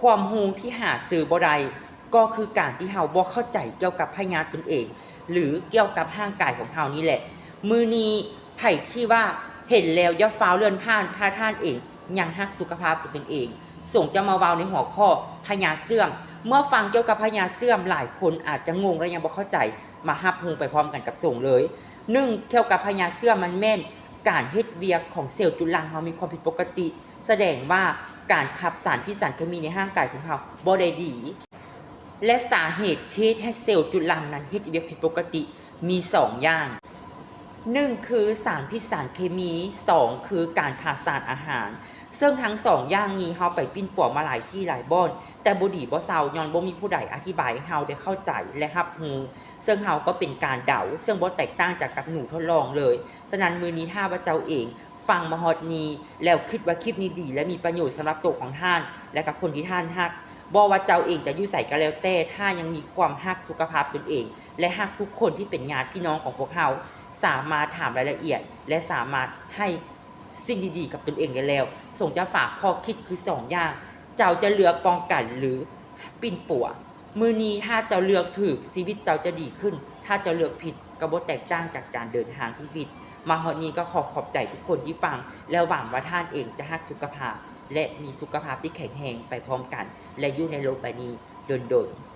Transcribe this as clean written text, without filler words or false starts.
ความรู้ที่หาซื้อบ่ได้ก็คือการที่เฮาบ่เข้าใจเกี่ยวกับพยาธิตนเองหรือเกี่ยวกับร่างกายของเฮานี่แหละมื้อนี้ไผที่ว่าเห็นแล้วอย่าฟ้าวเลื่อนผ่านถ้าท่านเองยังรักสุขภาพของตนเองส่งจะมาเว้าในหัวข้อพยาธิเสื่อมเมื่อฟังเกี่ยวกับพยาธิเสื่อมหลายคนอาจจะงงและยังบ่เข้าใจมารับรู้ไปพร้อมกันกับส่งเลย1เกี่ยวกับพยาธิเสื่อมมันแม่นการเฮ็ดเวียกของเซลล์จุลังเฮามีความผิดปกติแสดงว่าการขับสารพิษสารเคมีในร่างกายของเฮาบ่ได้ดีและสาเหตุที่ให้เซลล์จุลังนั้นเฮ็ดเวียกผิดปกติมี2อย่าง1คือสารพิษสารเคมี2คือการขาดสารอาหารซึ่งทั้ง2อย่างนี้เฮาไปปิ้นป่วนมาหลายที่หลายบ่อนแต่บ่ดีบ่เซาย้อนบ่มีผู้ใดอธิบายให้เฮาได้เข้าใจและรับรู้ซึ่งเฮาก็เป็นการเดาซึ่งบ่แตกต่างจากกับหนูทดลองเลยฉะนั้นมื้อนี้ถ้าว่าเจ้าเองฟังมาฮอดนี้แล้วคิดว่าคลิปนี้ดีและมีประโยชน์สำหรับตัวของท่านและกับคนที่ท่านรักบ่ว่าเจ้าเองจะอยู่ไสก็แล้วแต่ถ้ายังมีความรักสุขภาพตนเองและรักทุกคนที่เป็นญาติพี่น้องของพวกเฮาสามารถถามรายละเอียดและสามารถให้สิ่งดีๆกับตนเองได้แล้วส่งจะฝากข้อคิดคือ2อย่างเจ้าจะเลือกป้องกันหรือปิ่นปัวมื้อนี้ถ้าเจ้าเลือกถูกชีวิตเจ้าจะดีขึ้นถ้าเจ้าเลือกผิดก็บ่แตกต่างจากการเดินทางที่ผิดมาฮอดนี้ก็ขอบใจทุกคนที่ฟังแล้วหวังว่าท่านเองจะรักสุขภาพและมีสุขภาพที่แข็งแรงไปพร้อมกันและอยู่ในโลกใบนี้โดนๆ